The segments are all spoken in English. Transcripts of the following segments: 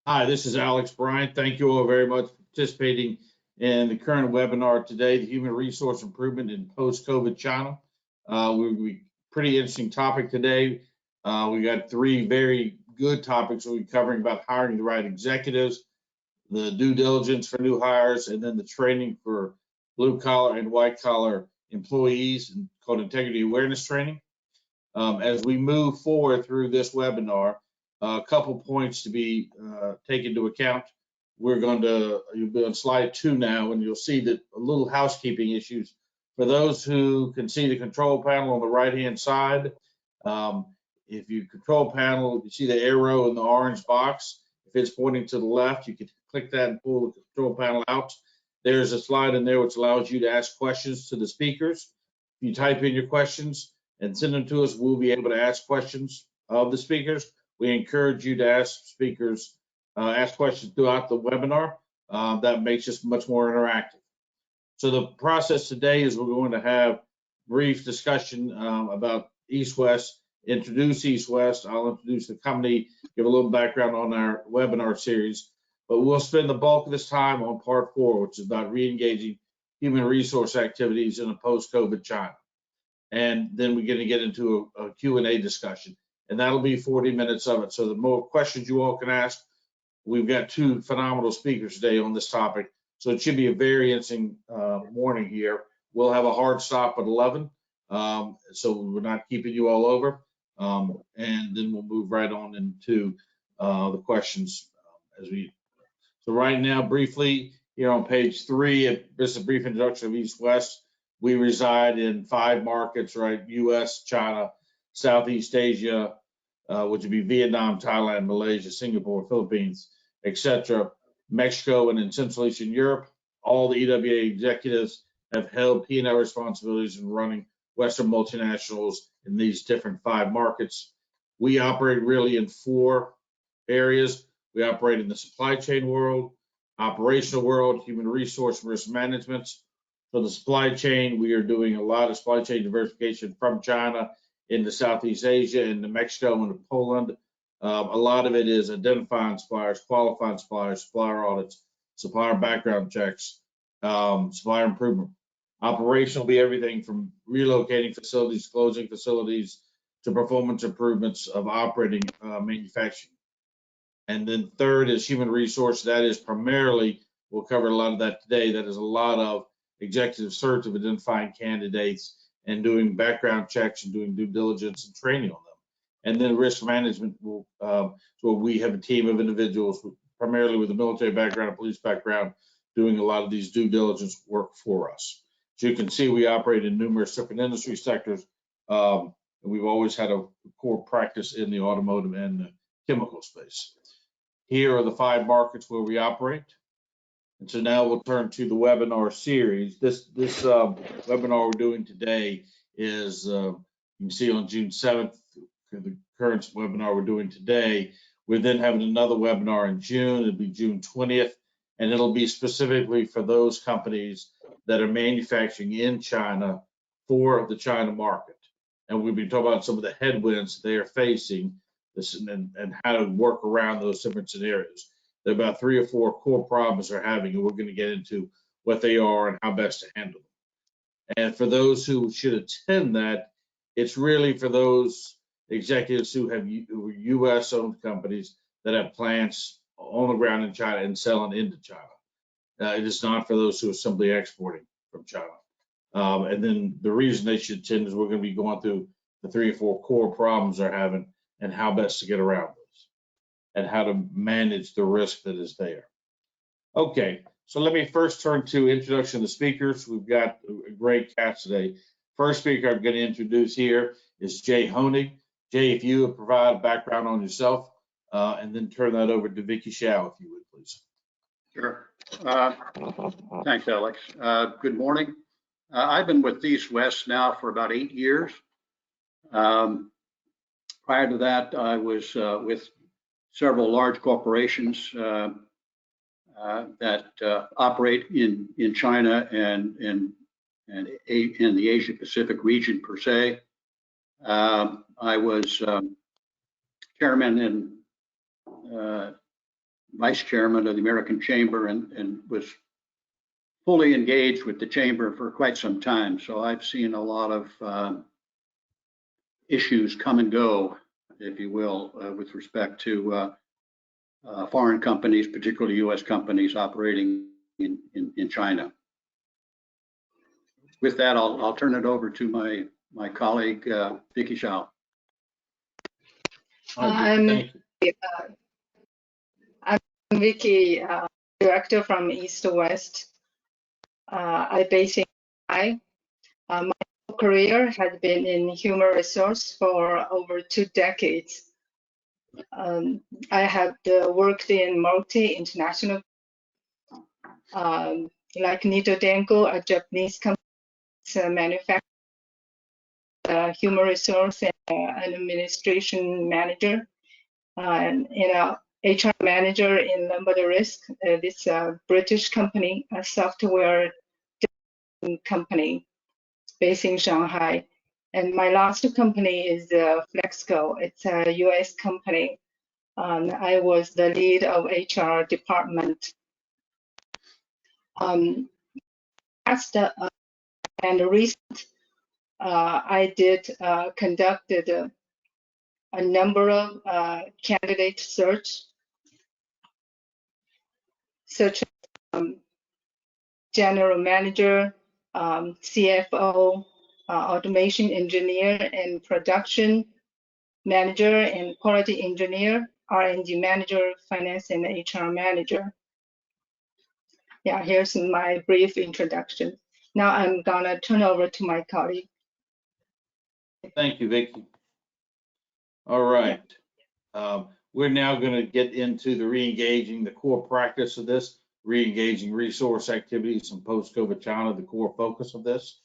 Hi, this is Alex Bryant. Thank you all very much for participating in the current webinar today, the Human Resource Improvement in Post-COVID China. We pretty interesting topic today. We got three very good topics we'll be covering about hiring the right executives, the due diligence for new hires, and then the training for blue collar and white collar employees called integrity awareness training. As we move forward through this webinar, a couple points to be taken into account. You'll be on slide 2 now, and you'll see that a little housekeeping issues. For those who can see the control panel on the right-hand side, if you control panel, you see the arrow in the orange box. If it's pointing to the left, you can click that and pull the control panel out. There's a slide in there which allows you to ask questions to the speakers. If you type in your questions and send them to us, we'll be able to ask questions of the speakers. We encourage you to ask questions throughout the webinar. That makes us much more interactive. So the process today is we're going to have brief discussion about East West, introduce East West. I'll introduce the company, give a little background on our webinar series, but we'll spend the bulk of this time on part 4, which is about re-engaging human resource activities in a post-COVID China. And then we're going to get into a Q&A discussion, and that'll be 40 minutes of it. So the more questions you all can ask, we've got 2 phenomenal speakers today on this topic. So it should be a very interesting morning here. We'll have a hard stop at 11, so we're not keeping you all over. And then we'll move right on into the questions So right now, briefly, here on page 3, just a brief introduction of East West. We reside in 5 markets, right? U.S., China, Southeast Asia, which would be Vietnam, Thailand, Malaysia, Singapore, Philippines, etc., Mexico, and in Central Eastern Europe. All the EWA executives have held P&L responsibilities in running Western multinationals in these different 5 markets. We operate really in 4 areas. We operate in the supply chain world, operational world, human resource and risk management. So the supply chain, we are doing a lot of supply chain diversification from China into Southeast Asia, into Mexico, into Poland. A lot of it is identifying suppliers, qualifying suppliers, supplier audits, supplier background checks, supplier improvement. Operational will be everything from relocating facilities, closing facilities, to performance improvements of operating manufacturing. And then third is human resource. That is primarily, we'll cover a lot of that today, that is a lot of executive search of identifying candidates and doing background checks and doing due diligence and training on them. And then risk management, so we have a team of individuals primarily with a military background, a police background, doing a lot of these due diligence work for us. So you can see we operate in numerous different industry sectors. And we've always had a core practice in the automotive and the chemical space. Here are the 5 markets where we operate. And so now we'll turn to the webinar series. This webinar we're doing today is, you can see on June 7th, the current webinar we're doing today. We're then having another webinar in June. It'll be June 20th, and it'll be specifically for those companies that are manufacturing in China for the China market. And we'll be talking about some of the headwinds they are facing and how to work around those different scenarios. There are about 3 or 4 core problems they're having, and we're going to get into what they are and how best to handle them. And for those who should attend that, it's really for those executives who are U.S.-owned companies that have plants on the ground in China and selling into China. It is not for those who are simply exporting from China. And then the reason they should attend is we're going to be going through the 3 or 4 core problems they're having and how best to get around those and how to manage the risk that is there. Okay, so let me first turn to introduction to the speakers. We've got a great cast today. First speaker I'm going to introduce here is Jay Honig. Jay, if you would provide a background on yourself, and then turn that over to Vicky Shao, if you would, please. Sure. Thanks, Alex. Good morning. I've been with East West now for about 8 years. Prior to that, I was with several large corporations that operate in China and in the Asia Pacific region per se. I was chairman and vice chairman of the American Chamber and was fully engaged with the chamber for quite some time. So I've seen a lot of issues come and go, if you will, with respect to foreign companies, particularly U.S. companies operating in China. With that, I'll turn it over to my colleague, Vicky Shao. Thank you. I'm Vicky, director from East to West. I based in Shanghai. My career has been in human resource for over 2 decades. I have worked in multi-international, like Nito Denko, a Japanese company manufacturer, human resource and administration manager, and HR manager in Lombard Risk. This British company, a software company based in Shanghai. And my last company is Flexco. It's a US company. I was the lead of HR department. Last and recent, I conducted a number of candidate search, such as general manager, CFO, automation engineer, and production manager, and quality engineer, R&D manager, finance and HR manager. Yeah, here's my brief introduction. Now I'm gonna turn over to my colleague. Thank you, Vicki. All right. We're now going to get into the re-engaging the core practice of this, re-engaging resource activities in post-COVID China, the core focus of this.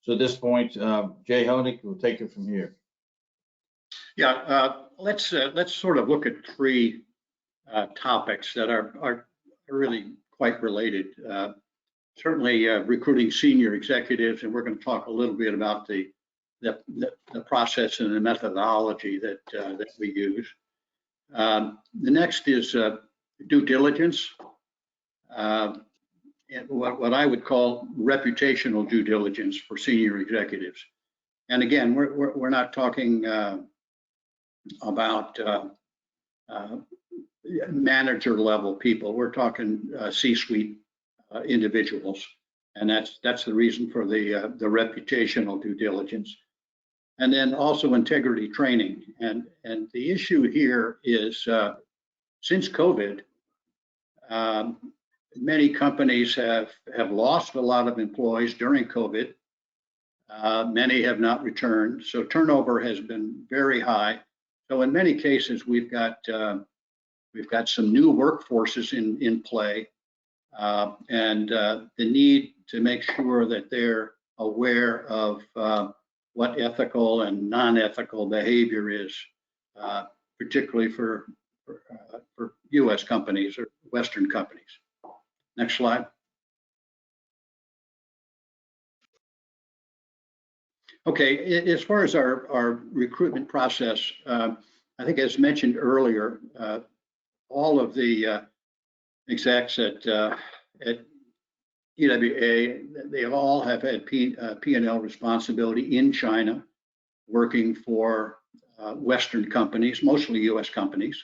So at this point, Jay Honig will take it from here. Yeah, let's sort of look at 3 topics that are really quite related. Certainly recruiting senior executives, and we're going to talk a little bit about the process and the methodology that we use. The next is due diligence, and what I would call reputational due diligence for senior executives. And again, we're not talking about manager level people. We're talking C-suite individuals, and that's the reason for the reputational due diligence. And then also integrity training. And the issue here is since COVID, many companies have lost a lot of employees during COVID. Many have not returned. So turnover has been very high. So in many cases, we've got some new workforces in play, and the need to make sure that they're aware of what ethical and non-ethical behavior is, particularly for U.S. companies or Western companies. Next slide. Okay, as far as our recruitment process, I think as mentioned earlier, all of the execs at EWA, they all have had P&L responsibility in China, working for Western companies, mostly US companies.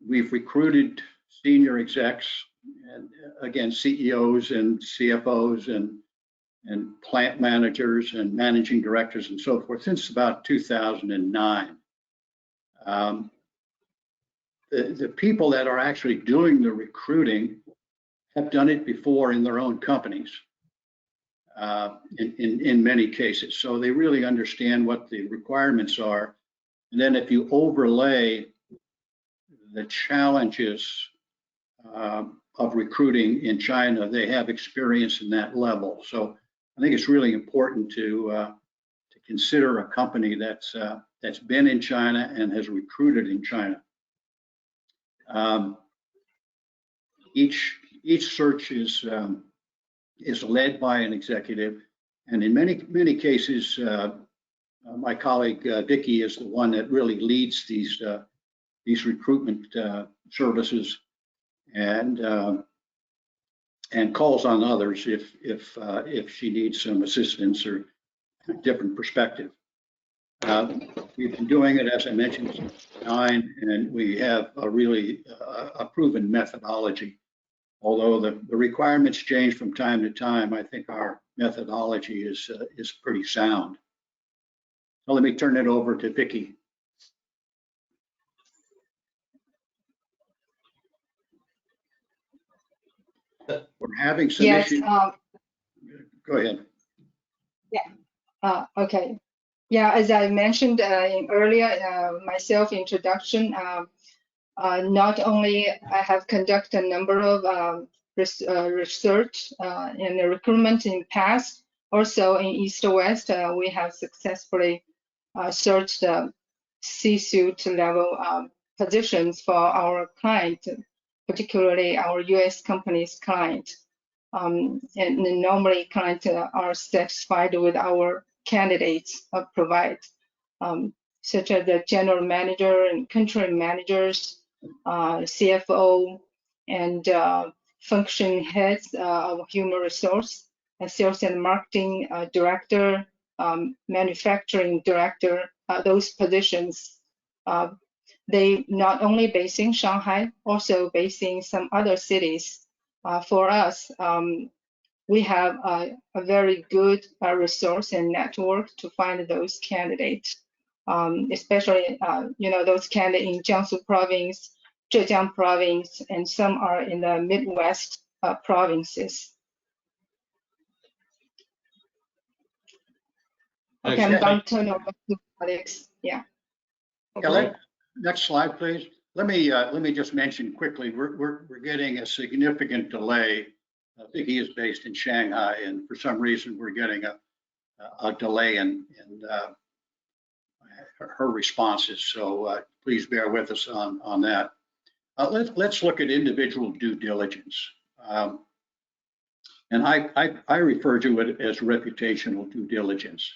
We've recruited senior execs, and again, CEOs and CFOs and plant managers and managing directors and so forth since about 2009. The people that are actually doing the recruiting have done it before in their own companies, in many cases. So they really understand what the requirements are. And then if you overlay the challenges of recruiting in China, they have experience in that level. So I think it's really important to consider a company that's been in China and has recruited in China. Each search is led by an executive, and in many cases, my colleague Vicky is the one that really leads these these recruitment services, and calls on others if she needs some assistance or a different perspective. We've been doing it, as I mentioned, since '09, and we have a really a proven methodology. Although the requirements change from time to time, I think our methodology is pretty sound. So let me turn it over to Vicki. We're having some Yes. issues. Go ahead. Okay. Yeah, as I mentioned in earlier myself introduction, not only I have conducted a number of research in the recruitment in past, also in East or West, we have successfully searched C-suite level positions for our client, particularly our U.S. companies client. And normally clients are satisfied with our candidates provide, such as the general manager and country managers, CFO, and function heads of human resource, sales and marketing director, manufacturing director, those positions. They not only based in Shanghai, also based in some other cities. For us, we have a very good resource and network to find those candidates, especially those candidates in Jiangsu province, Zhejiang province, and some are in the Midwest provinces. Okay, I'm going to turn over to Alex. Yeah. Yeah, next slide, please. Let me just mention quickly, we're getting a significant delay. Vicki is based in Shanghai, and for some reason we're getting a delay in her responses. So please bear with us on that. Let's look at individual due diligence, and I refer to it as reputational due diligence.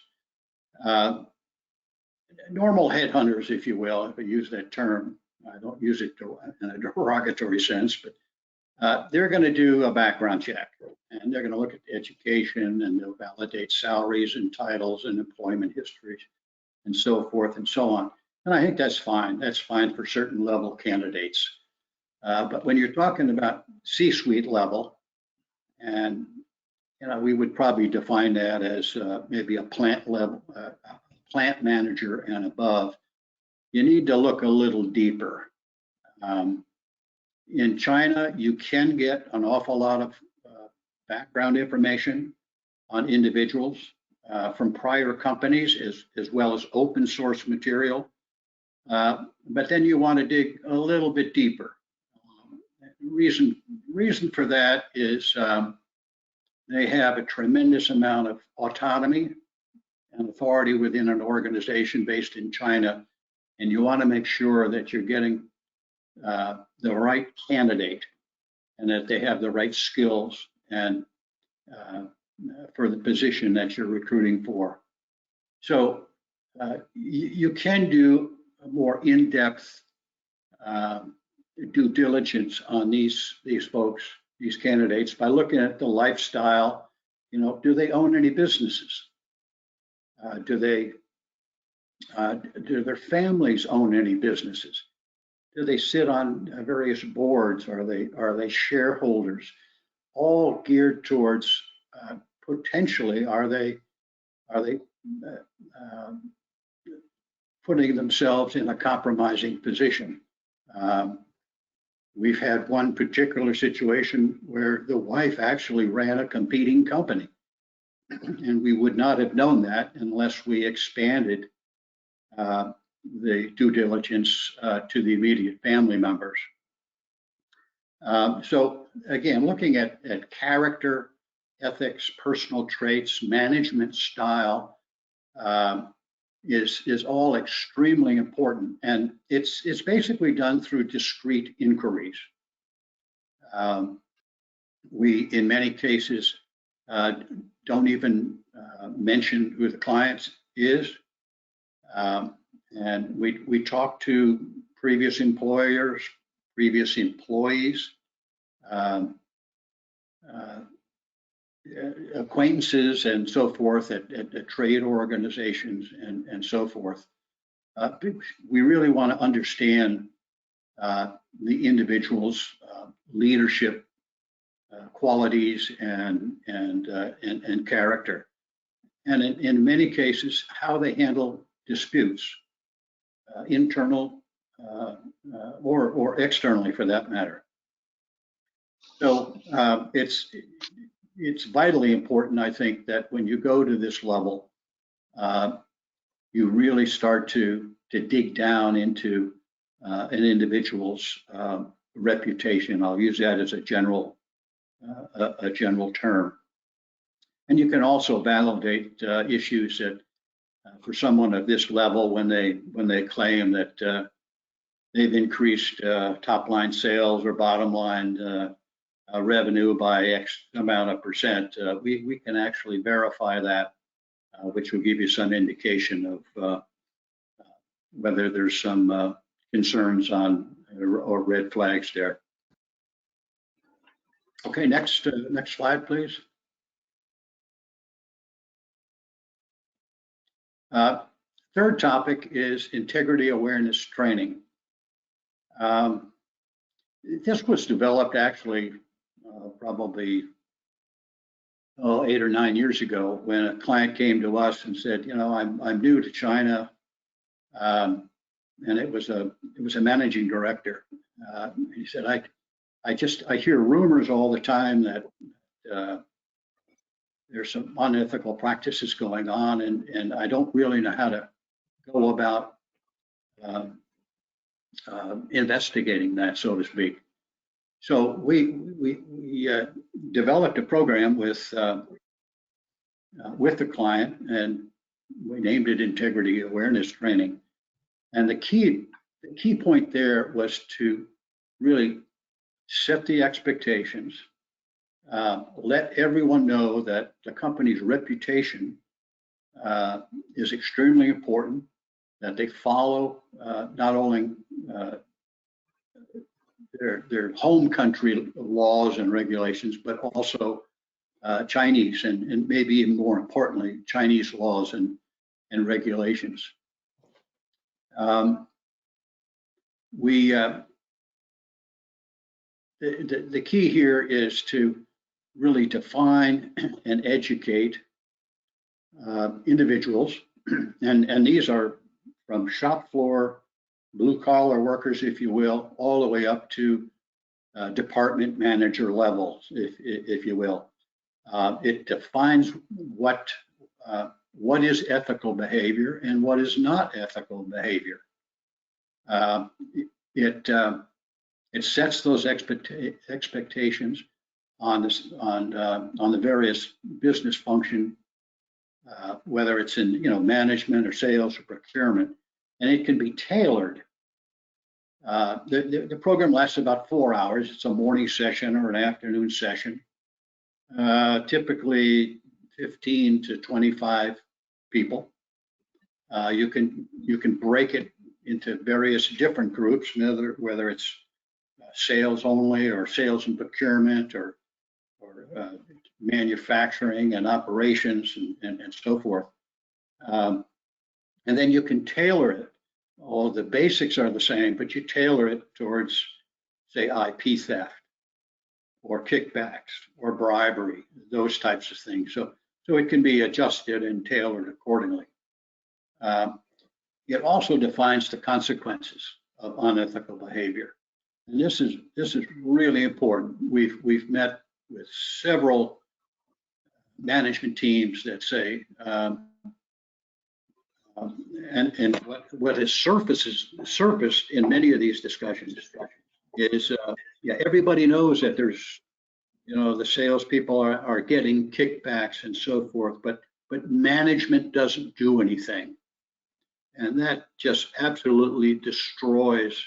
Normal headhunters, if you will, if I use that term, I don't use it in a derogatory sense, but they're going to do a background check, and they're going to look at education, and they'll validate salaries and titles and employment histories and so forth and so on. And I think that's fine. That's fine for certain level candidates. But when you're talking about C-suite level, and we would probably define that as maybe a plant level, plant manager and above, you need to look a little deeper. In China, you can get an awful lot of background information on individuals from prior companies as well as open source material. But then you want to dig a little bit deeper. Reason for that is they have a tremendous amount of autonomy and authority within an organization based in China, and you want to make sure that you're getting the right candidate and that they have the right skills and for the position that you're recruiting for. So you can do a more in-depth due diligence on these folks, these candidates, by looking at the lifestyle. Do they own any businesses? Do their families own any businesses? Do they sit on various boards? Are they shareholders? All geared towards potentially are they putting themselves in a compromising position? We've had one particular situation where the wife actually ran a competing company, and we would not have known that unless we expanded the due diligence to the immediate family members. So again, looking at character, ethics, personal traits, management style is all extremely important, and it's basically done through discrete inquiries. We, in many cases, don't even mention who the client is, and we talk to previous employers, previous employees, um, acquaintances and so forth at trade organizations and so forth. We really want to understand the individual's leadership qualities and character, and in many cases how they handle disputes, internal or externally for that matter. So it's vitally important, I think, that when you go to this level, you really start to dig down into an individual's reputation. I'll use that as a general term. And you can also validate issues that for someone at this level, when they claim that they've increased top line sales or bottom line revenue by X amount of percent, we can actually verify that, which will give you some indication of whether there's some concerns on or red flags there. Okay, next slide, please. Third topic is integrity awareness training. This was developed actually probably 8 or 9 years ago when a client came to us and said, I'm new to China, and it was a managing director. He said, I hear rumors all the time that there's some unethical practices going on, and I don't really know how to go about investigating that, so to speak. So we developed a program with the client, and we named it Integrity Awareness Training. And the key point there was to really set the expectations, let everyone know that the company's reputation is extremely important, that they follow not only their home country laws and regulations, but also Chinese and maybe even more importantly, Chinese laws and regulations. The key here is to really define and educate individuals, and these are from shop floor, blue collar workers, if you will, all the way up to department manager levels, if you will. It defines what is ethical behavior and what is not ethical behavior. It sets those expectations on the various business function, whether it's in management or sales or procurement, and it can be tailored. The program lasts about 4 hours. It's a morning session or an afternoon session, typically 15 to 25 people. You can break it into various different groups, whether it's sales only or sales and procurement or manufacturing and operations and so forth. And then you can tailor it. All the basics are the same, but you tailor it towards, say, IP theft or kickbacks or bribery, those types of things. So it can be adjusted and tailored accordingly. It also defines the consequences of unethical behavior. And this is really important. We've met with several management teams that say, and what has surfaced in many of these discussions is, everybody knows that there's, the salespeople are getting kickbacks and so forth, but management doesn't do anything, and that just absolutely destroys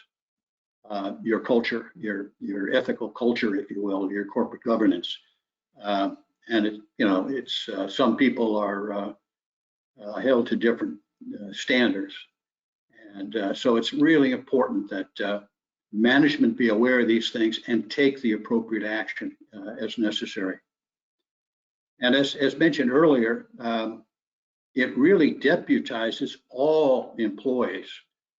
your culture, your ethical culture, if you will, your corporate governance. And it's some people are held to different standards, And so it's really important that management be aware of these things and take the appropriate action as necessary. And as mentioned earlier, it really deputizes all employees.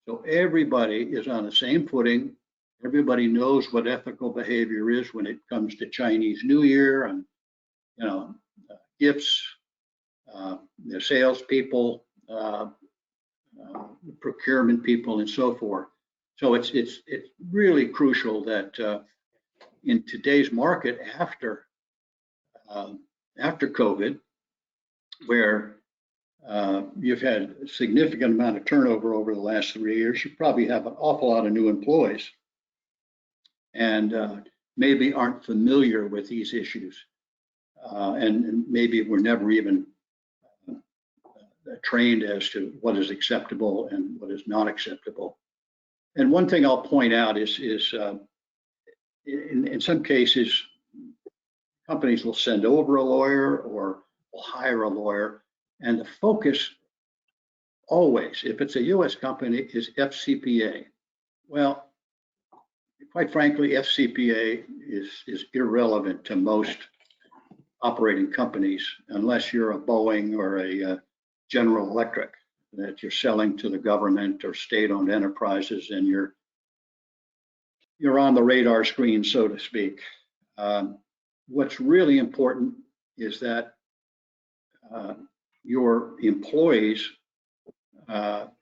So everybody is on the same footing. Everybody knows what ethical behavior is when it comes to Chinese New Year and, gifts, the salespeople, procurement people, and so forth. So it's really crucial that in today's market after COVID, where you've had a significant amount of turnover over the last 3 years, you probably have an awful lot of new employees and maybe aren't familiar with these issues. And maybe were never even trained as to what is acceptable and what is not acceptable. And one thing I'll point out is in some cases, companies will send over a lawyer or will hire a lawyer, and the focus always, if it's a U.S. company, is FCPA. Well, quite frankly, FCPA is irrelevant to most operating companies unless you're a Boeing or a General Electric, that you're selling to the government or state-owned enterprises, and you're on the radar screen, so to speak. What's really important is that your employees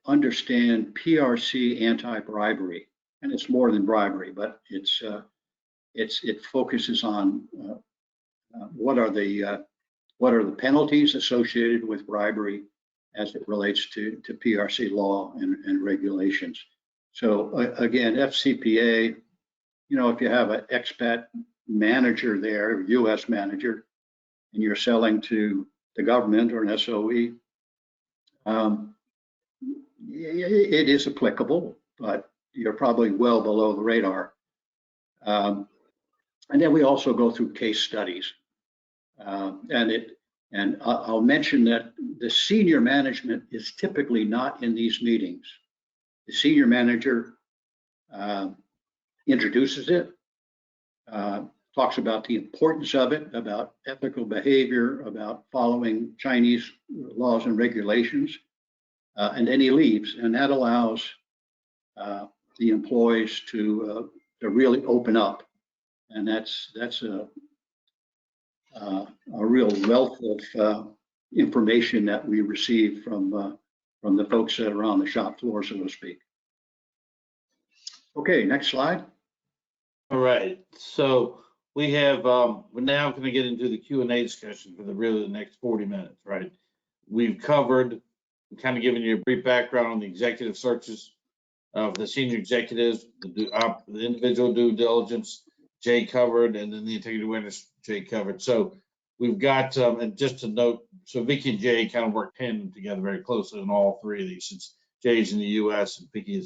understand PRC anti-bribery, and it's more than bribery, but it focuses on what are the penalties associated with bribery as it relates to PRC law and regulations. So again, FCPA, if you have an expat manager there, U.S. manager, and you're selling to the government or an SOE, it is applicable, but you're probably well below the radar. And then we also go through case studies. And I'll mention that the senior management is typically not in these meetings. The senior manager introduces it, talks about the importance of it, about ethical behavior, about following Chinese laws and regulations, and then he leaves, and that allows the employees to really open up, and that's a real wealth of information that we receive from the folks that are on the shop floor, so to speak. Okay, next slide. All right, so we have, we're now going to get into the Q&A discussion for the next 40 minutes, right? We've covered, kind of given you a brief background on the executive searches of the senior executives, the individual due diligence, Jay covered, and then the integrity awareness, Jay covered. So we've got, and just to note, so Vicky and Jay kind of work tandem together very closely on all three of these, since Jay's in the U.S. and Vicky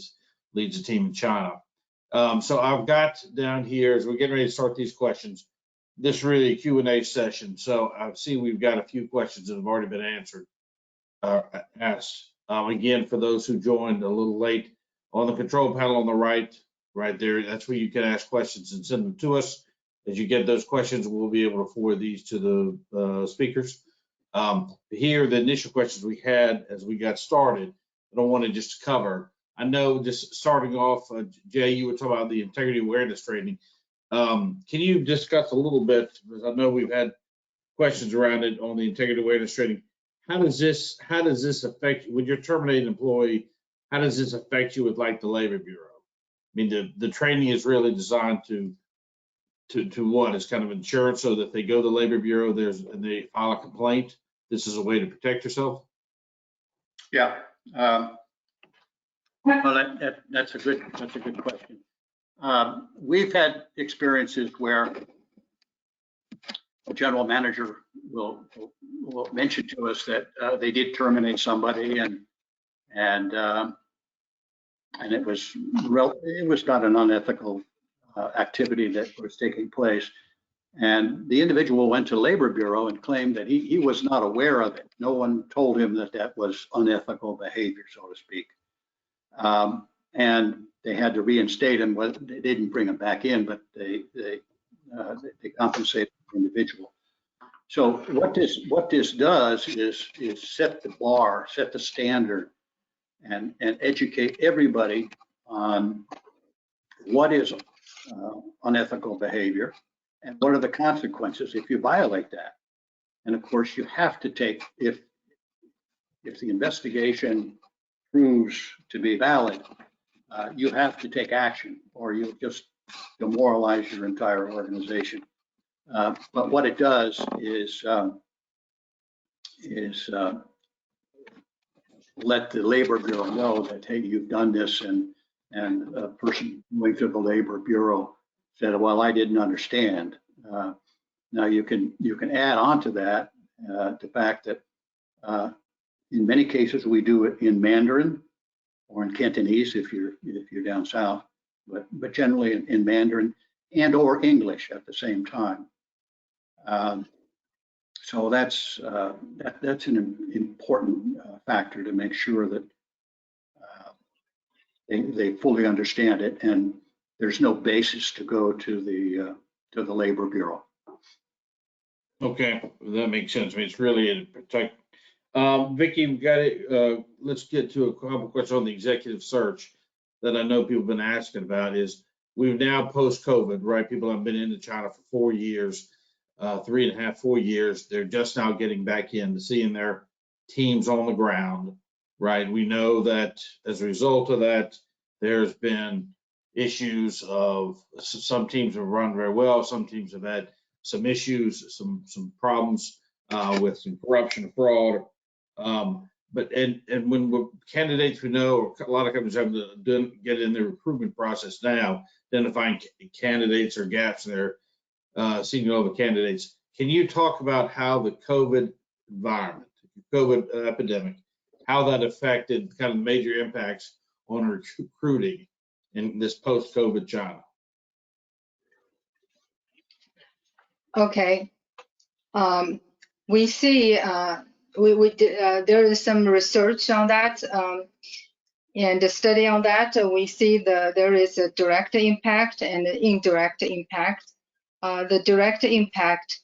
leads a team in China. So I've got down here, as we're getting ready to start these questions, this is really a Q&A session. So I see we've got a few questions that have already been answered, asked. Again, for those who joined a little late, on the control panel on the right there, that's where you can ask questions and send them to us. As you get those questions, we'll be able to forward these to the speakers. Here, the initial questions we had as we got started, I don't want to just cover. I know just starting off, Jay, you were talking about the integrity awareness training. Can you discuss a little bit, because I know we've had questions around it on the integrity awareness training. How does this affect you when you're terminating an employee? How does this affect you with like the Labor Bureau? I mean, the training is really designed to what? It's kind of insurance, so that they go to the Labor Bureau, and they file a complaint. This is a way to protect yourself. Yeah. Well, that's a good question. We've had experiences where a general manager will mention to us that they did terminate somebody, and it was not an unethical activity that was taking place. And the individual went to Labor Bureau and claimed that he was not aware of it. No one told him that was unethical behavior, so to speak. And they had to reinstate him. Well, they didn't bring him back in, but they compensated the individual. So what this does is set the bar, set the standard, and educate everybody on what is unethical behavior and what are the consequences if you violate that. And of course, you have to take, if the investigation proves to be valid, you have to take action, or you'll just demoralize your entire organization. But what it does is let the Labor Bureau know that, hey, you've done this, and a person going through the Labor Bureau said, well, I didn't understand. Now you can add on to that the fact that in many cases we do it in Mandarin or in Cantonese if you're down south, but generally in Mandarin and or English at the same time. So that's an important factor to make sure that they fully understand it, and there's no basis to go to the Labor Bureau. Okay, that makes sense. I mean, it's really to protect. Vicki, we've got it. Let's get to a couple questions on the executive search that I know people have been asking about. Is we've now post-COVID, right? People have been into China for 4 years, 3.5, 4 years. They're just now getting back in to seeing their teams on the ground, right? We know that as a result of that, there's been issues of some teams have run very well, some teams have had some issues, some problems with some corruption, fraud. But when candidates, we know a lot of companies have to get in the recruitment process now, identifying candidates or gaps in their senior level candidates. Can you talk about how the COVID environment, COVID epidemic, how that affected kind of major impacts on recruiting in this post-COVID China? Okay. We see there is some research on that, and the study on that. We see there is a direct impact and an indirect impact. The direct impact,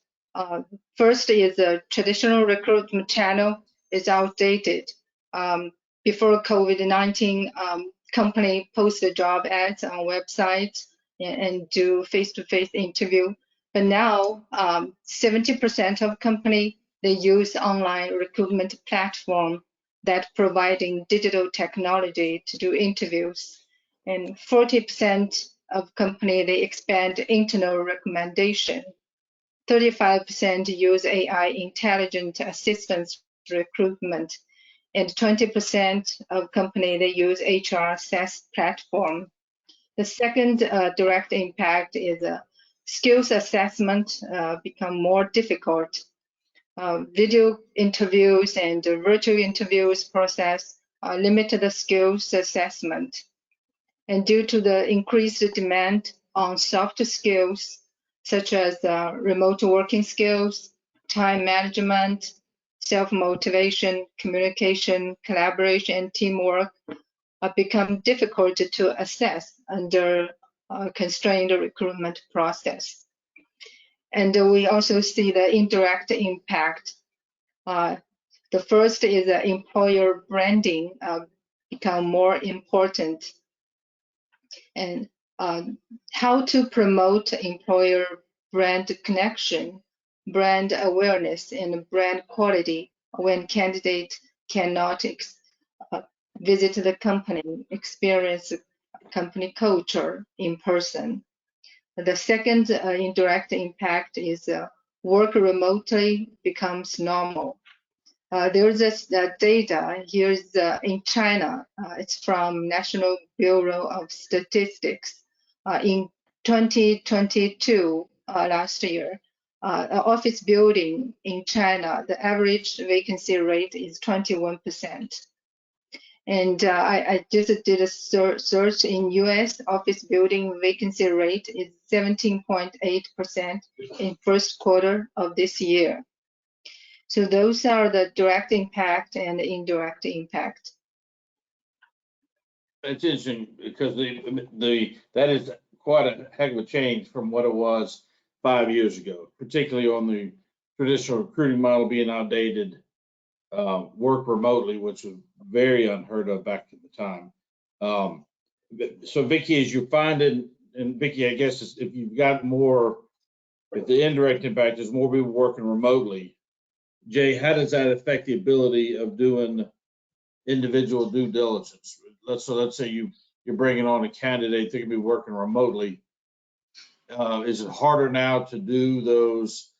first is the traditional recruitment channel is outdated. Before COVID-19, company post job ads on websites and do face-to-face interview. But now, 70% of company, they use online recruitment platform that providing digital technology to do interviews. And 40% of company, they expand internal recommendation. 35% use AI intelligent assistance recruitment. And 20% of company, they use HR SaaS platform. The second direct impact is skills assessment become more difficult. Video interviews and virtual interviews process limited the skills assessment. And due to the increased demand on soft skills, such as remote working skills, time management, self-motivation, communication, collaboration, and teamwork, become difficult to assess under a constrained recruitment process. And we also see the indirect impact. The first is employer branding become more important, and how to promote employer brand connection, brand awareness, and brand quality when candidates cannot visit the company, experience company culture in person. The second indirect impact is work remotely becomes normal. There's this data here is in China. It's from National Bureau of Statistics. In 2022, last year, office building in China, the average vacancy rate is 21%. And I just did a search in US office building vacancy rate is 17.8% in first quarter of this year. So those are the direct impact and indirect impact. It's interesting because that is quite a heck of a change from what it was 5 years ago, particularly on the traditional recruiting model being outdated, work remotely, which was very unheard of back at the time. So Vicky, as you find it, and Vicky, I guess if you've got more, if the indirect impact is more people working remotely, Jay, how does that affect the ability of doing individual due diligence? Let's say you're bringing on a candidate that can be working remotely. Is it harder now to do those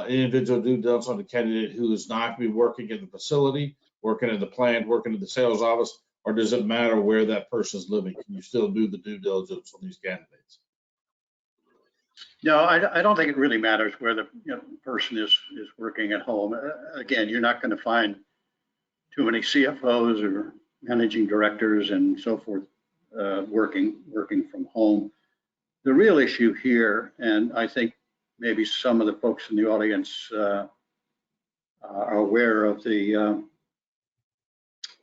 individual due diligence on the candidate who is not going to be working in the facility, working in the plant, working in the sales office, or does it matter where that person is living? Can you still do the due diligence on these candidates? No, I don't think it really matters where the person is working at home. Again, you're not going to find too many CFOs or managing directors and so forth working from home. The real issue here, and I think maybe some of the folks in the audience are aware of the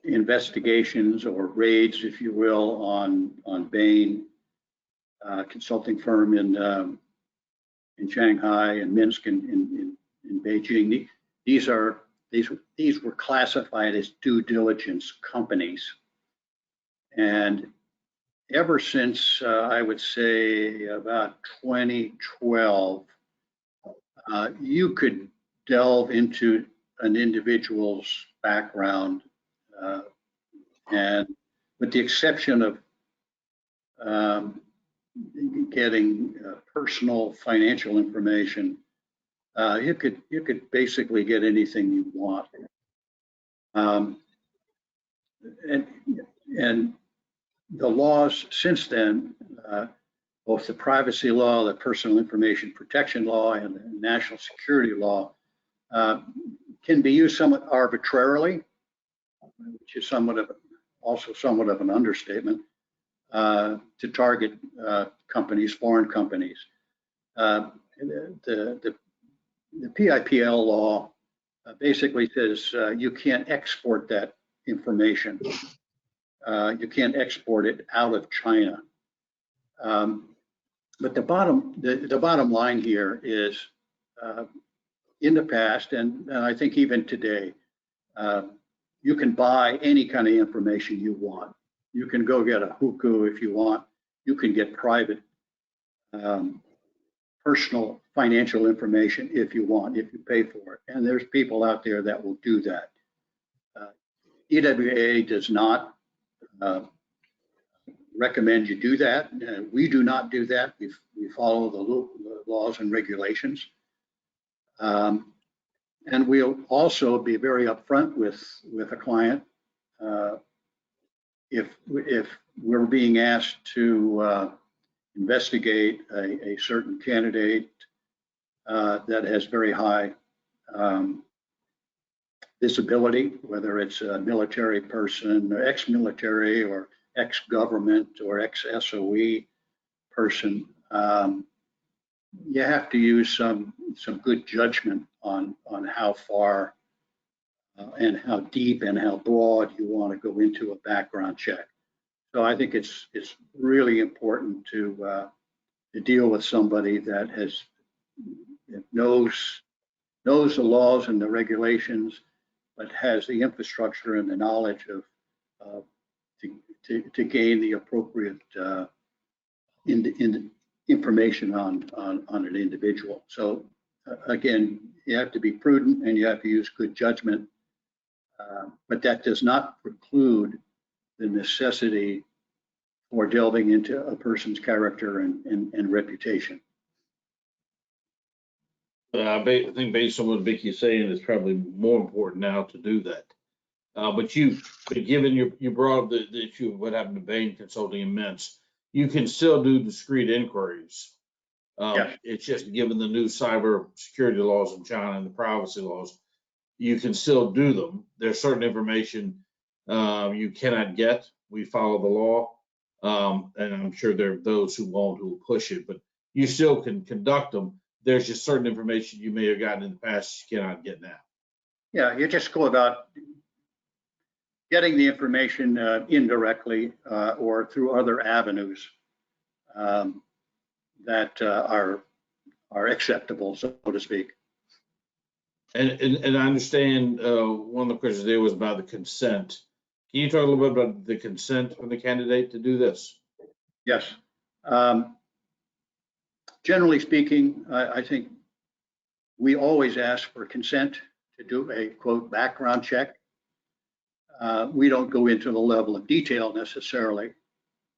investigations or raids, if you will, on Bain consulting firm in Shanghai and Minsk in Beijing. These were classified as due diligence companies, and ever since I would say about 2012, you could delve into an individual's background, and with the exception of getting personal financial information, you could basically get anything you want. And the laws since then, both the privacy law, the personal information protection law, and the national security law, can be used somewhat arbitrarily, which is also somewhat of an understatement, to target companies, foreign companies. The PIPL law basically says you can't export that information. You can't export it out of China. But the bottom line here is, in the past, and I think even today, you can buy any kind of information you want. You can go get a hukou if you want. You can get private, personal financial information if you want, if you pay for it. And there's people out there that will do that. EWA does not recommend you do that. We do not do that. We follow the laws and regulations. And we'll also be very upfront with a client if we're being asked to investigate a certain candidate that has very high visibility, whether it's a military person, or ex-military, or ex-government, or ex-SOE person. You have to use some good judgment on how far and how deep and how broad you want to go into a background check. So I think it's really important to deal with somebody that knows the laws and the regulations, but has the infrastructure and the knowledge of to gain the appropriate in information on an individual. So again, you have to be prudent and you have to use good judgment, but that does not preclude the necessity for delving into a person's character and reputation. I think based on what Vicky's saying, it's probably more important now to do that. But given you brought up the issue of what happened to Bain Consulting and Mintz, you can still do discrete inquiries. Yes. It's just given the new cyber security laws in China and the privacy laws, you can still do them. There's certain information you cannot get. We follow the law, and I'm sure there are those who won't, who will push it, but you still can conduct them. There's just certain information you may have gotten in the past you cannot get now. Yeah, you just go about getting the information indirectly or through other avenues that are acceptable, so to speak. And I understand one of the questions there was about the consent. Can you talk a little bit about the consent from the candidate to do this? Yes. Generally speaking, I think we always ask for consent to do a quote background check. We don't go into the level of detail necessarily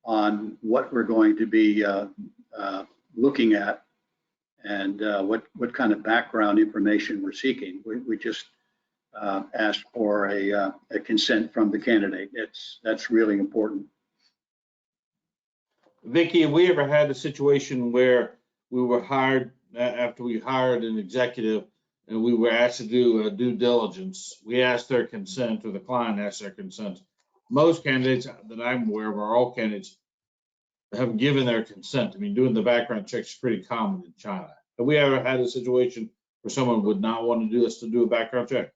on what we're going to be looking at and what kind of background information we're seeking. We just ask for a consent from the candidate. That's really important. Vicki, have we ever had a situation where we were hired, after we hired an executive and we were asked to do a due diligence, we asked their consent, or the client asked their consent? Most candidates that I'm aware of, or all candidates, have given their consent. I mean, doing the background checks is pretty common in China. Have we ever had a situation where someone would not want to do us to do a background check?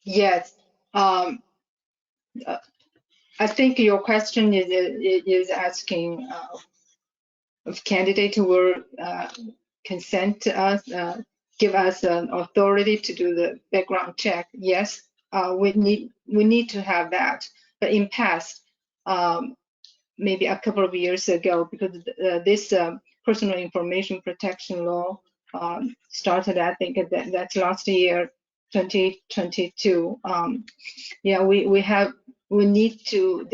Yes. I think your question is asking if candidate will consent to us, give us an authority to do the background check. Yes, we need to have that. But in past, maybe a couple of years ago, because this personal information protection law started, I think that's last year, 2022. Yeah, we need to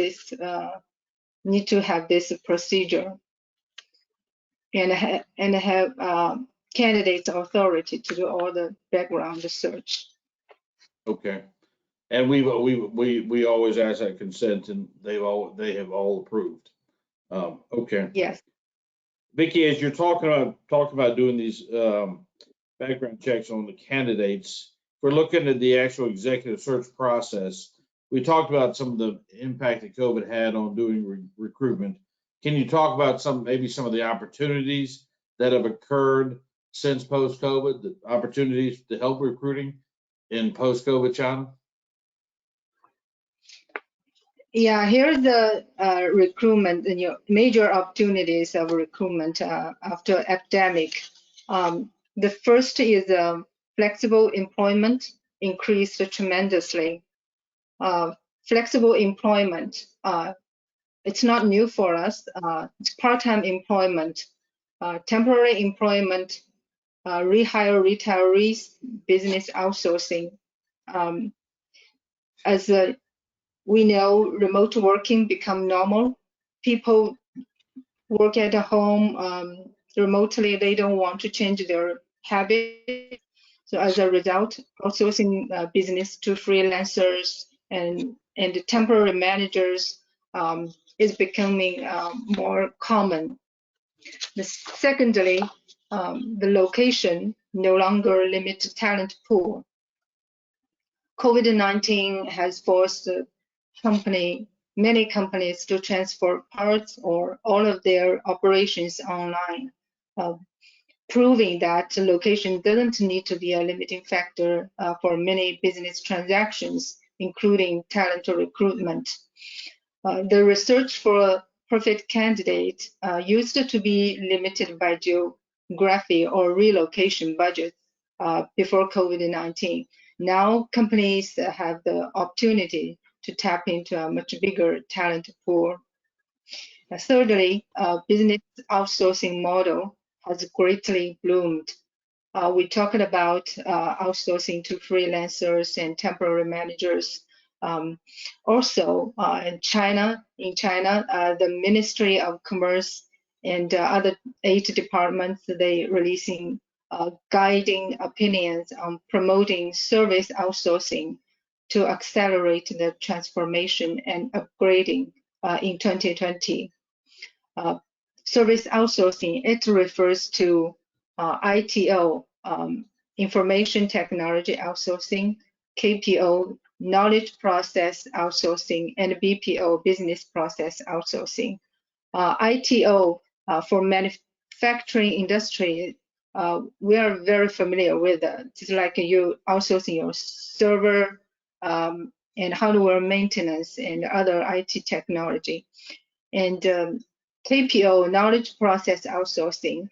have this procedure and have candidates authority to do all the background search. Okay. And we always ask that consent, and they have all approved. Okay. Yes. Vicki, as you're talking about doing these background checks on the candidates, we're looking at the actual executive search process. We talked about some of the impact that COVID had on doing recruitment. Can you talk about maybe some of the opportunities that have occurred since post-COVID, the opportunities to help recruiting in post-COVID China? Yeah, here's the recruitment, major opportunities of recruitment after epidemic. The first is flexible employment increased tremendously. Flexible employment, it's not new for us. It's part-time employment, temporary employment, rehire retirees, business outsourcing. As we know, remote working become normal. People work at home remotely. They don't want to change their habits. So as a result, outsourcing business to freelancers and temporary managers is becoming more common. Secondly, the location no longer limits talent pool. COVID-19 has forced many companies to transfer parts or all of their operations online, proving that location doesn't need to be a limiting factor for many business transactions, including talent recruitment. The research for a perfect candidate used to be limited by geography or relocation budgets before COVID-19. Now companies have the opportunity to tap into a much bigger talent pool. Thirdly, business outsourcing model has greatly bloomed. We talked about outsourcing to freelancers and temporary managers. Also, in China, the Ministry of Commerce and other 8 departments, they releasing guiding opinions on promoting service outsourcing to accelerate the transformation and upgrading in 2020. Service outsourcing, it refers to ITO, information technology outsourcing, KPO, knowledge process outsourcing, and BPO, business process outsourcing. ITO for manufacturing industry we are very familiar with just like you outsourcing your server and hardware maintenance and other IT technology. And KPO, knowledge process outsourcing.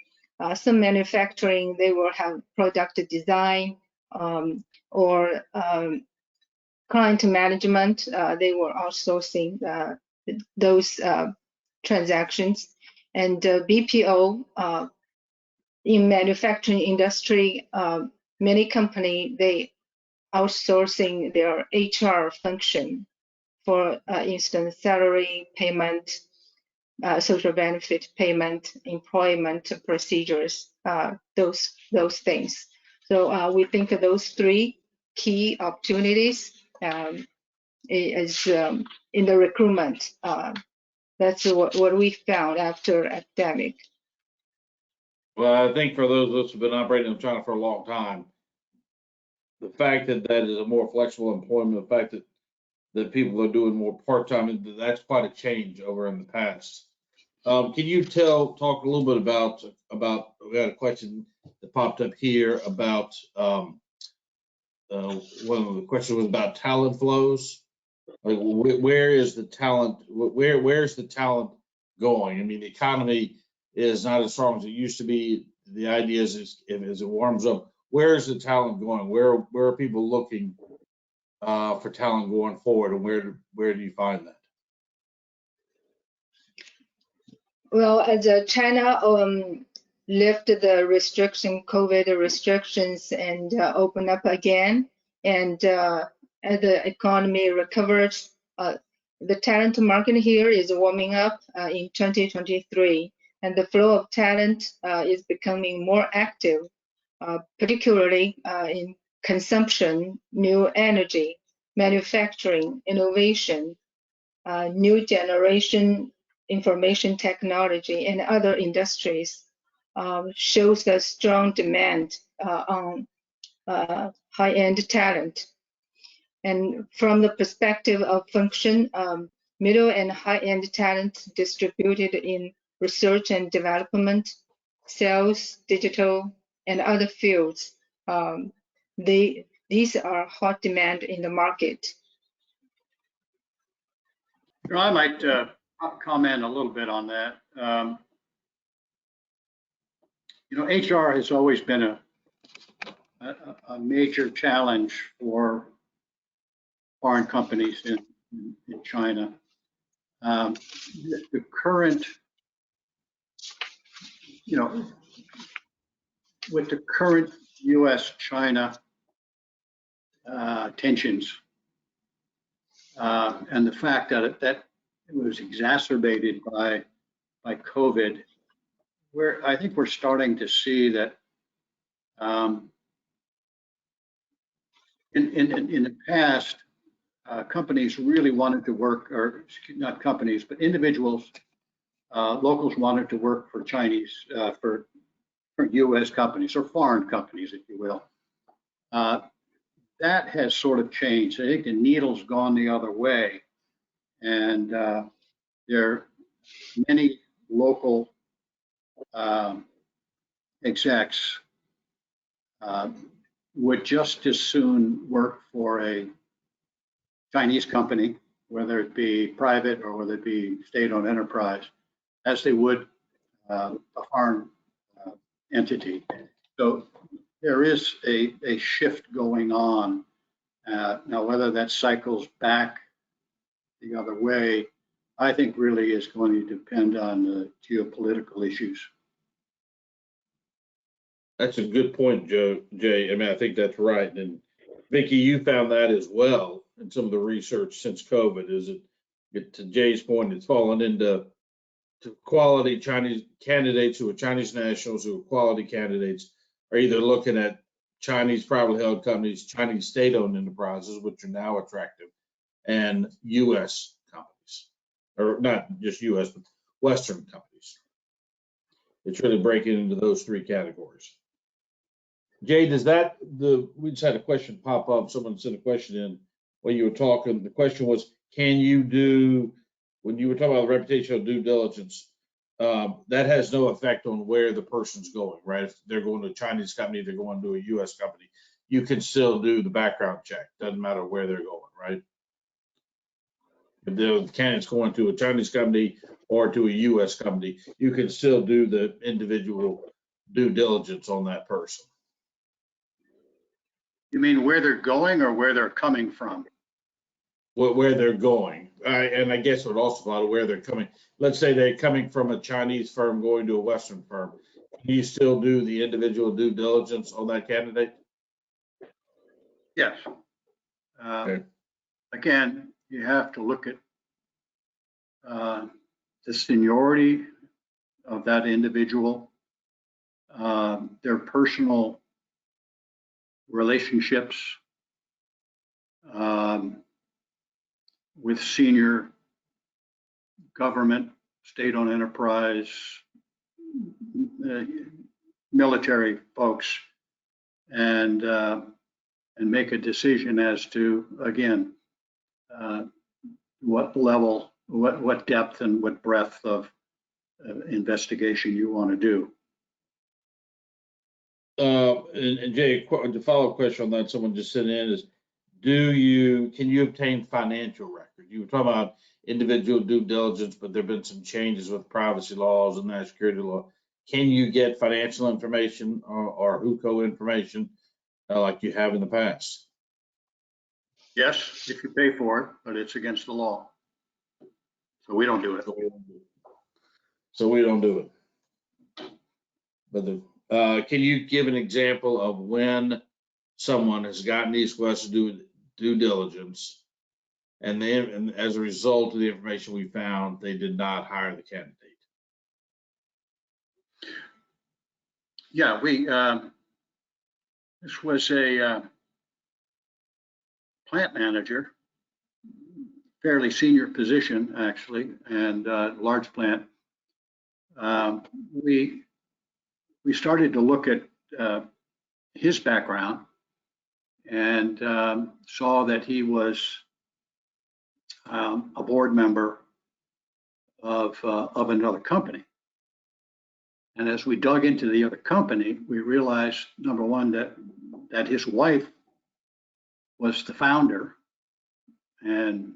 Some manufacturing, they will have product design or client management. They were outsourcing those transactions. And BPO, in manufacturing industry, many company, they outsourcing their HR function, for instance, salary payment, social benefit payment, employment procedures, those things. So we think of those three key opportunities is in the recruitment. That's what we found after academic. Well, I think for those of us who've been operating in China for a long time, the fact that that is a more flexible employment, the fact that people are doing more part-time, that's quite a change over in the past. Can you talk a little bit about, we had a question that popped up here about, one of the questions was about talent flows. Like, where is the talent, where's the talent going? I mean, the economy is not as strong as it used to be. The idea is as it warms up, where is the talent going? Where are people looking for talent going forward, and where do you find that? Well, as China lifted the COVID restrictions and open up again, and as the economy recovers, the talent market here is warming up in 2023, and the flow of talent is becoming more active, particularly in consumption, new energy, manufacturing, innovation, new generation information technology, and other industries. Shows a strong demand on high-end talent. And from the perspective of function, middle and high-end talent distributed in research and development, sales, digital, and other fields. These are hot demand in the market. I might comment a little bit on that. HR has always been a major challenge for foreign companies in China. The current, with the current U.S.-China tensions, and the fact that it was exacerbated by COVID, I think we're starting to see that in the past, companies really wanted to work, or not companies, but individuals, locals wanted to work for Chinese, for U.S. companies or foreign companies, if you will. That has sort of changed. I think the needle's gone the other way, and there are many local execs would just as soon work for a Chinese company, whether it be private or whether it be state-owned enterprise, as they would a foreign entity. So there is a shift going on. Now, whether that cycles back the other way, I think really is going to depend on the geopolitical issues. That's a good point, Jay. I mean, I think that's right. And Vicki, you found that as well in some of the research since COVID. Is it, to Jay's point, it's fallen into quality Chinese candidates who are Chinese nationals who are quality candidates are either looking at Chinese privately held companies, Chinese state-owned enterprises, which are now attractive, and U.S. companies, or not just U.S., but Western companies. It's really breaking into those three categories. Jay, we just had a question pop up. Someone sent a question in when you were talking. The question was, when you were talking about reputational due diligence, that has no effect on where the person's going, right? If they're going to a Chinese company, they're going to a US company, you can still do the background check. Doesn't matter where they're going, right? If the candidate's going to a Chinese company or to a US company, you can still do the individual due diligence on that person. You mean where they're going or where they're coming from? Where they're going. And I guess it would also apply to where they're coming. Let's say they're coming from a Chinese firm going to a Western firm. Can you still do the individual due diligence on that candidate? Yes. Okay. Again, you have to look at the seniority of that individual, their personal relationships with senior government, state-owned enterprise, military folks, and make a decision as to, again, what level, what depth and what breadth of investigation you want to do. And Jay, the follow-up question on that, someone just sent in is, can you obtain financial record? You were talking about individual due diligence, but there've been some changes with privacy laws and national security law. Can you get financial information or HUCO information like you have in the past? Yes, if you pay for it, but it's against the law. So we don't do it. So we don't do it. But can you give an example of when someone has gotten these questions due diligence, and then and as a result of the information we found, they did not hire the candidate? Yeah, this was a plant manager, fairly senior position actually, and large plant. We started to look at his background and saw that he was a board member of another company. And as we dug into the other company, we realized, number one, that his wife was the founder and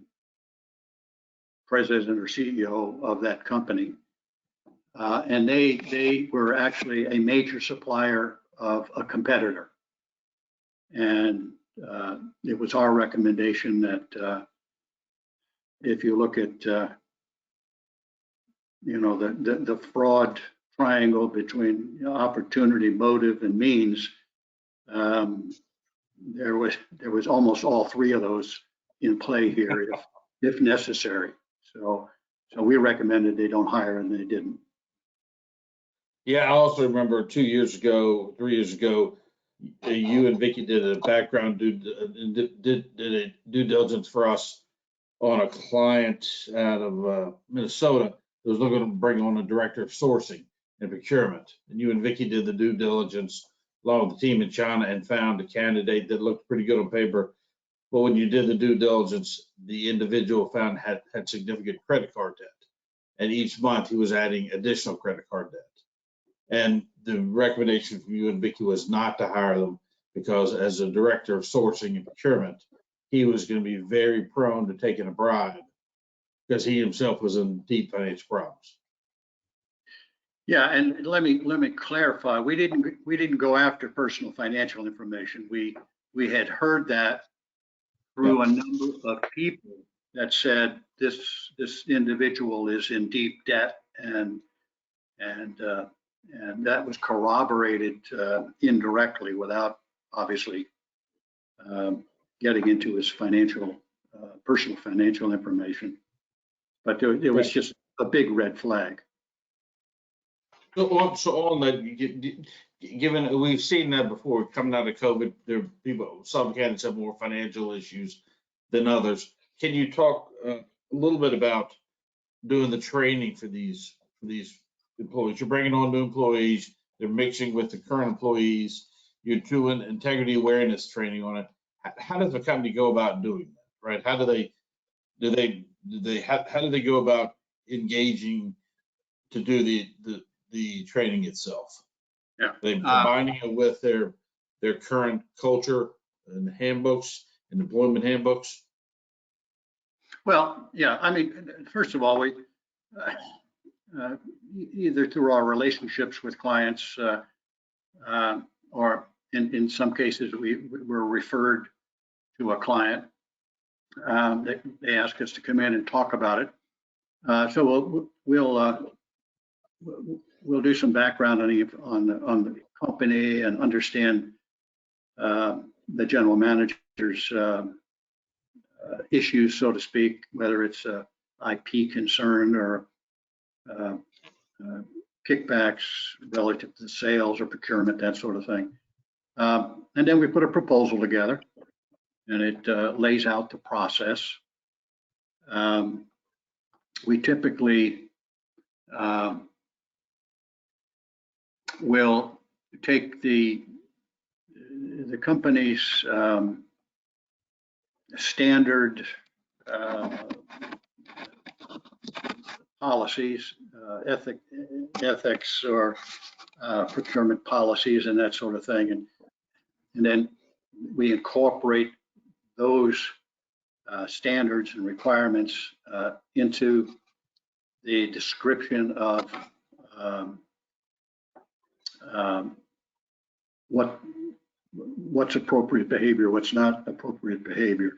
president or CEO of that company. And they were actually a major supplier of a competitor. And it was our recommendation that if you look at the fraud triangle between opportunity, motive, and means, there was almost all three of those in play here if necessary. So we recommended they don't hire, and they didn't. Yeah, I also remember 3 years ago, you and Vicki did a background did a due diligence for us on a client out of Minnesota who was looking to bring on a director of sourcing and procurement. And you and Vicki did the due diligence along with the team in China and found a candidate that looked pretty good on paper. But when you did the due diligence, the individual found had significant credit card debt. And each month he was adding additional credit card debt. And the recommendation from you and Vicki was not to hire them because as a director of sourcing and procurement, he was going to be very prone to taking a bribe because he himself was in deep financial problems. Yeah, and let me clarify. We didn't go after personal financial information. We had heard that through a number of people that said this individual is in deep debt, and that was corroborated indirectly without obviously getting into his personal financial information. But there was just a big red flag. So on that, given we've seen that before, coming out of COVID, some candidates have more financial issues than others. Can you talk a little bit about doing the training for these employees? You're bringing on new employees, they're mixing with the current employees, you're doing integrity awareness training on it. How does the company go about doing that, right? How do they go about engaging to do the training itself. Yeah. They're combining it with their current culture and handbooks and employment handbooks. Well, yeah, I mean, first of all, we either through our relationships with clients or in some cases we were referred to a client. They ask us to come in and talk about it. So we'll do some background on the company and understand the general manager's issues, so to speak, whether it's a IP concern or kickbacks relative to sales or procurement, that sort of thing. And then we put a proposal together, and it lays out the process. We typically will take the company's standard policies, ethics or procurement policies and that sort of thing. And then we incorporate those standards and requirements into the description of what's appropriate behavior, what's not appropriate behavior.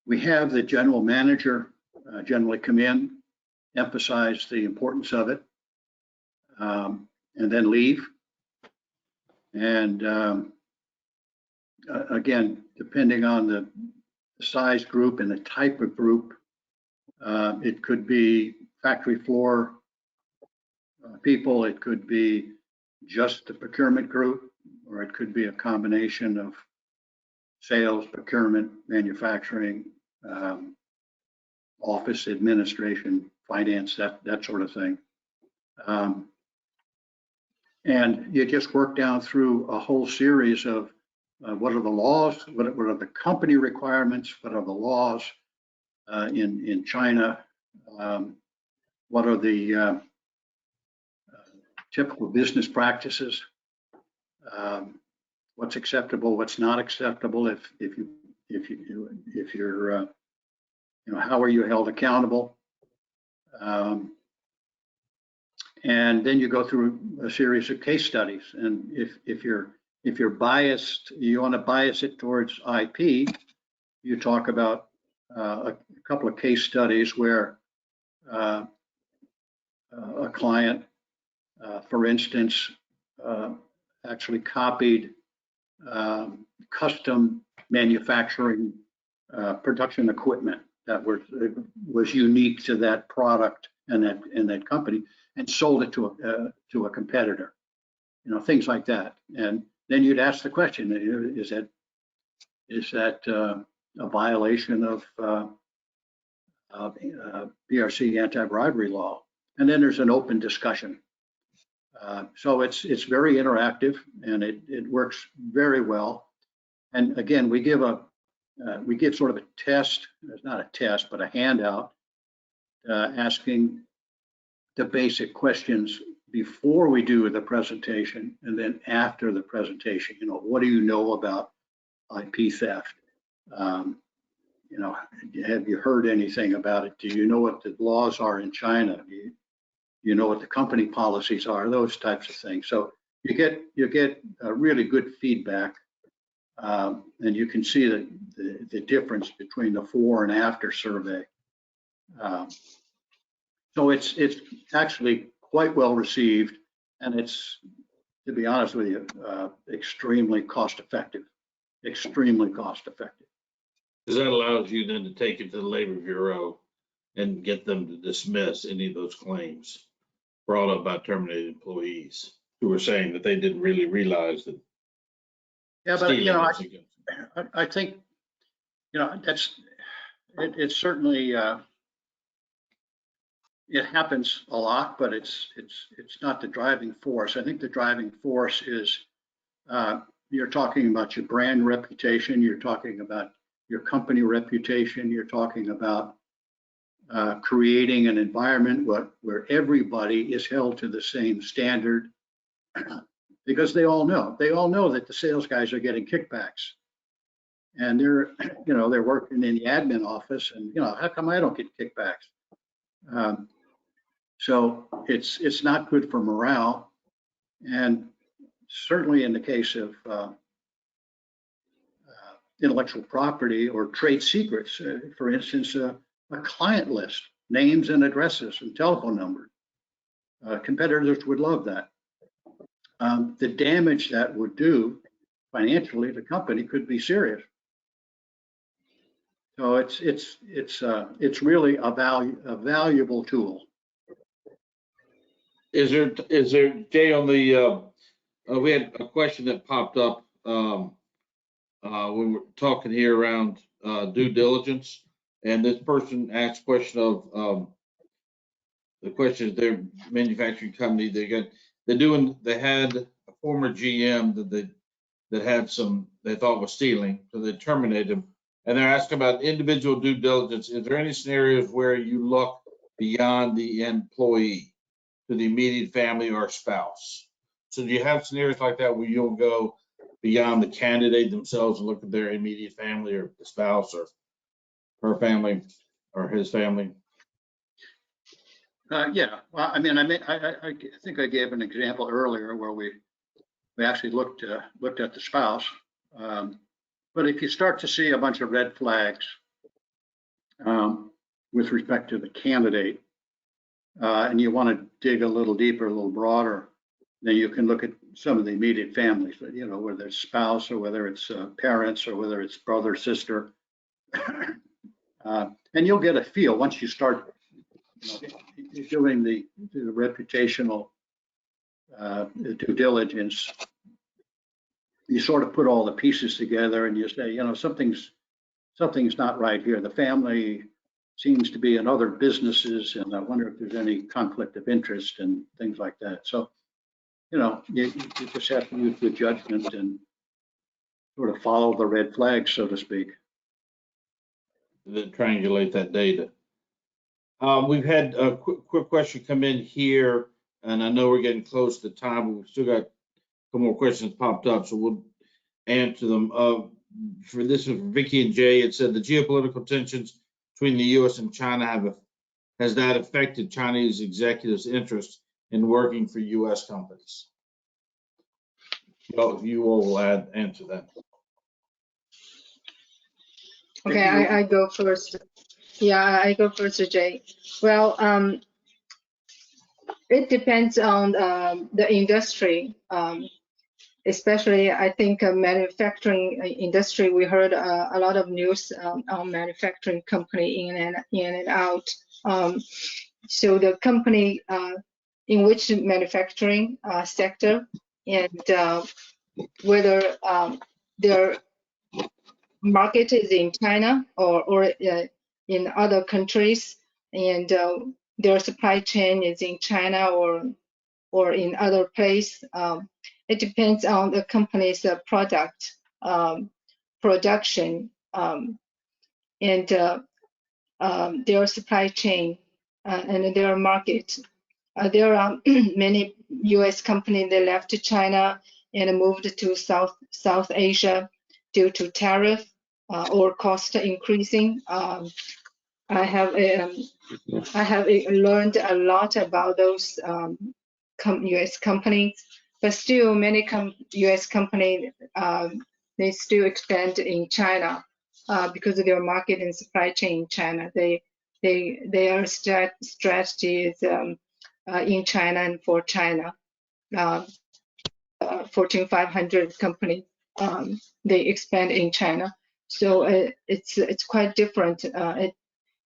We have the general manager generally come in, emphasize the importance of it, and then leave. And again, depending on the size group and the type of group, it could be factory floor people, it could be just the procurement group, or it could be a combination of sales, procurement, manufacturing, office administration, finance, that sort of thing. And you just work down through a whole series of what are the laws, what are the company requirements, what are the laws in China, what are the typical business practices, what's acceptable, what's not acceptable, if you're how are you held accountable, and then you go through a series of case studies. And if you're biased, you want to bias it towards IP, you talk about a couple of case studies where a client, for instance, actually copied custom manufacturing production equipment that was unique to that product and that company, and sold it to a competitor. Things like that. And then you'd ask the question: is that a violation of BRC anti-bribery law? And then there's an open discussion. So it's very interactive, and it works very well. And again, we give sort of a test. It's not a test, but a handout asking the basic questions before we do the presentation, and then after the presentation. What do you know about IP theft? Have you heard anything about it? Do you know what the laws are in China? Do you know what the company policies are? Those types of things. So you get really good feedback, and you can see the difference between the before and after survey. So it's actually quite well received, and it's, to be honest with you, extremely cost effective. Extremely cost effective. Because that allows you then to take it to the Labor Bureau and get them to dismiss any of those claims brought up by terminated employees who were saying that they didn't really realize that. Yeah, but I think it's certainly it happens a lot, but it's not the driving force. I think the driving force is you're talking about your brand reputation, you're talking about your company reputation, you're talking about creating an environment where everybody is held to the same standard, because they all know that the sales guys are getting kickbacks, and they're working in the admin office, and how come I don't get kickbacks? So it's not good for morale, and certainly in the case of intellectual property or trade secrets, for instance, a client list, names and addresses and telephone numbers. Competitors would love that. The damage that would do financially to the company could be serious. So it's really a valuable tool. Is there, Jay, on the, we had a question that popped up when we're talking here around due diligence, and this person asked a question of the question is their manufacturing company, they had a former GM that had some, they thought was stealing, so they terminated him. And they're asking about individual due diligence. Is there any scenarios where you look beyond the employee to the immediate family or spouse? So do you have scenarios like that where you'll go beyond the candidate themselves and look at their immediate family or the spouse or her family or his family? Yeah, well, I think I gave an example earlier where we actually looked at the spouse. But if you start to see a bunch of red flags with respect to the candidate, and you want to dig a little deeper, a little broader, then you can look at some of the immediate families, whether it's spouse or whether it's parents or whether it's brother, sister. And you'll get a feel once you start doing the reputational due diligence. You sort of put all the pieces together and you say, something's not right here. The family seems to be in other businesses, and I wonder if there's any conflict of interest and things like that. So, you just have to use good judgment and sort of follow the red flags, so to speak. To triangulate that data. We've had a quick question come in here, and I know we're getting close to time, but we've still got a couple more questions popped up, so we'll answer them. For this, Vicky and Jay, it said the geopolitical tensions between the U.S. and China has that affected Chinese executives' interest in working for U.S. companies? Well, you all will answer that. Okay, I go first. Yeah, I go first, Jay. Well, it depends on the industry. Especially, I think manufacturing industry. We heard a lot of news on manufacturing company in and out. So the company in which manufacturing sector, and whether their market is in China or in other countries, and their supply chain is in China or in other place. It depends on the company's product production and their supply chain and their market. There are many U.S. companies that left China and moved to South Asia due to tariff or cost increasing. I have learned a lot about those U.S. companies, but still many U.S. companies they still expand in China because of their market and supply chain in China. Their strategy is in China and for China. Fortune 500 company they expand in China, so it's quite different. It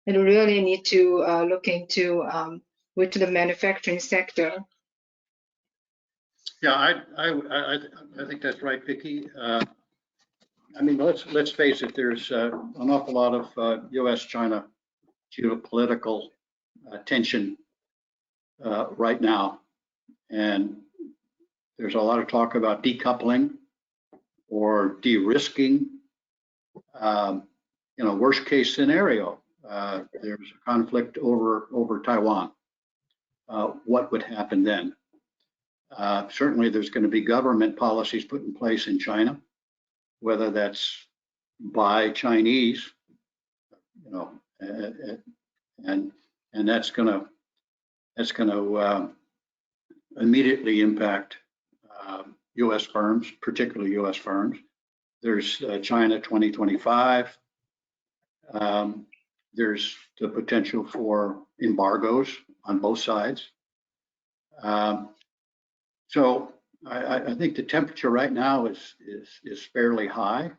really need to look into with the manufacturing sector. Yeah, I think that's right, Vicky. I mean, let's face it. There's an awful lot of U.S.-China geopolitical tension right now, and there's a lot of talk about decoupling or de-risking. Worst case scenario, there's a conflict over Taiwan, what would happen then? Certainly, there's going to be government policies put in place in China, whether that's by Chinese, you know, and that's going to immediately impact U.S. firms, particularly U.S. firms. There's China 2025. There's the potential for embargoes on both sides. So I think the temperature right now is fairly high.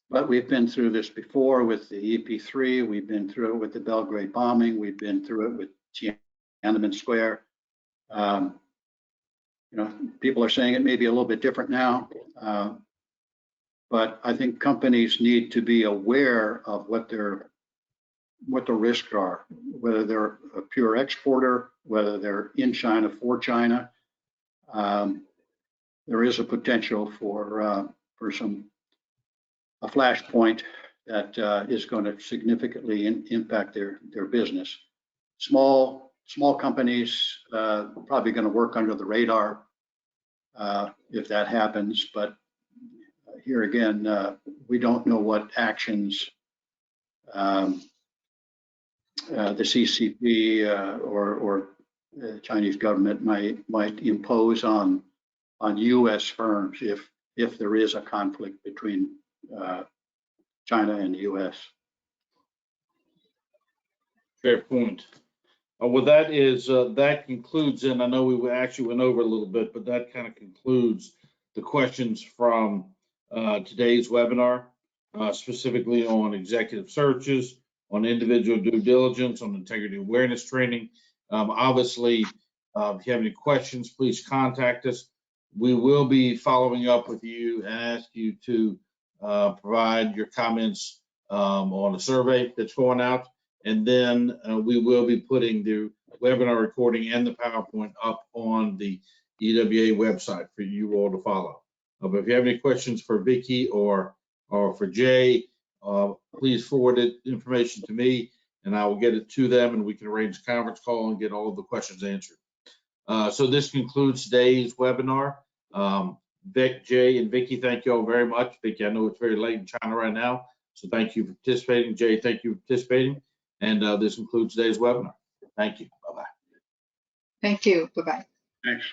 But we've been through this before with the EP3. We've been through it with the Belgrade bombing. We've been through it with Tiananmen Square. You know, people are saying it may be a little bit different now. But I think companies need to be aware of what the risks are, whether they're a pure exporter, whether they're in China for China. There is a potential for a flashpoint that is going to significantly impact their business. Small companies probably going to work under the radar if that happens, but here again, we don't know what actions the CCP or the Chinese government might impose on U.S. firms if there is a conflict between China and the U.S. Fair point. Well, that concludes, and I know we actually went over a little bit, but that kind of concludes the questions from today's webinar, specifically on executive searches, on individual due diligence, on integrity awareness training. Obviously, if you have any questions, please contact us. We will be following up with you and ask you to provide your comments on a survey that's going out. And then we will be putting the webinar recording and the PowerPoint up on the EWA website for you all to follow. But if you have any questions for Vicki or for Jay, please forward the information to me and I will get it to them and we can arrange a conference call and get all of the questions answered. So this concludes today's webinar. Vic, Jay, and Vicki, thank you all very much. Vicki, I know it's very late in China right now, so thank you for participating. Jay, thank you for participating. And this concludes today's webinar. Thank you. Bye-bye. Thank you. Bye-bye. Thanks.